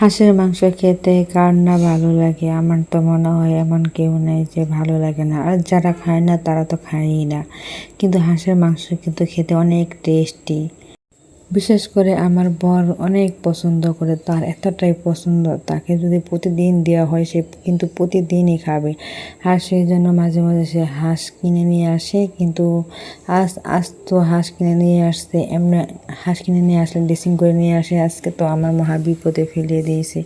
হাঁসের মাংস খেতে কার না ভালো লাগে? আমার তো মনে হয় এমন কেউ নেই যে ভালো লাগে না। আর যারা খায় না তারা তো খায়ই না। কিন্তু হাঁসের মাংস কিন্তু খেতে অনেক টেস্টি। বিশেষ করে আমার বর অনেক পছন্দ করে, তার এতটাই পছন্দ, তাকে যদি প্রতিদিন দেওয়া হয় সে কিন্তু প্রতিদিনই খাবে। আর সেই জন্য মাঝে মাঝে সে হাঁস কিনে নিয়ে আসে, কিন্তু আজ তো হাঁস কিনে নিয়ে আসছে, এমনি হাঁস কিনে নিয়ে আসলে ড্রেসিং করে নিয়ে আসে। আজকে তো আমার মহা বিপদে ফেলিয়ে দিয়েছে।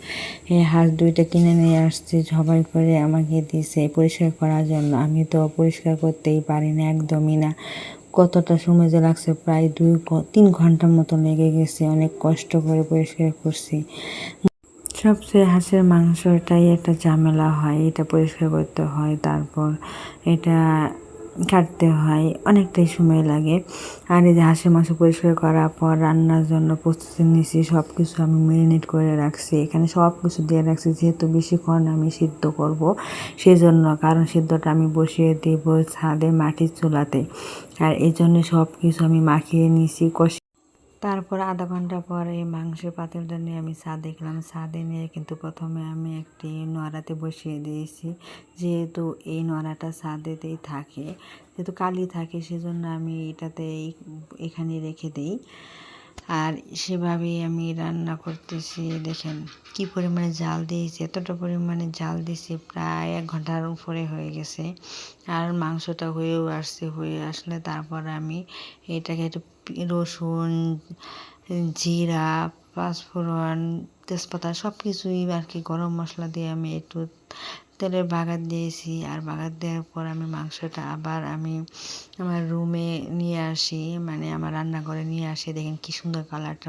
এই হাঁস দুইটা কিনে নিয়ে আসছে, জবাই করে আমাকে দিয়েছে পরিষ্কার করার জন্য। আমি তো পরিষ্কার করতেই পারি না, একদমই না। কতটা সময় যে লাগছে, প্রায় 3 ঘন্টার মতো লেগে গেছে, অনেক কষ্ট করে পরিষ্কার করছি। সবচেয়ে হাঁসের মাংসটাই একটা ঝামেলা হয়, এটা পরিষ্কার করতে হয়, তারপর এটা কাটতে হয়, অনেকটাই সময় লাগে। আর এই যে হাঁসের মাংস পরিষ্কার করার পর রান্নার জন্য প্রস্তুতি নিয়েছি, সব কিছু আমি ম্যারিনেট করে রাখছি, এখানে সব কিছু দিয়ে রাখছি, যেহেতু বেশিক্ষণ আমি সিদ্ধ করব সেই জন্য, কারণ সিদ্ধটা আমি বসিয়ে দেব ছাদে মাটির চুলাতে। আর এই জন্য সব কিছু আমি মাখিয়ে নিয়েছি, তারপর আধা ঘন্টা পরে মাংসের পাতিলটা নিয়ে আমি ছাদে গেলাম। ছাদে নিয়ে কিন্তু প্রথমে আমি একটি নোড়াতে বসিয়ে দিয়েছি, যেহেতু এই নোড়াটা ছাদেতেই থাকে, যেহেতু কালি থাকে, সেজন্য আমি এখানে রেখে দিই। আর সেভাবেই আমি রান্না করতেছি। দেখেন কি পরিমাণে জাল দিয়েছি, এতটা পরিমাণে জাল দিয়েছি, প্রায় 1 ঘন্টার উপরে হয়ে গেছে। আর মাংসটা হয়ে আসলে তারপর আমি এটাকে একটু রসুন, জিরা, পাঁচফোড়ন, তেজপাতা সব কিছুই আর কি, গরম মশলা দিয়ে আমি একটু তেলের বাগার দিয়েছি। আর বাগার দেওয়ার পর আমি মাংসটা আবার আমি আমার রুমে নিয়ে আসি, মানে আমার রান্নাঘরে নিয়ে আসি। দেখেন কি সুন্দর কালারটা।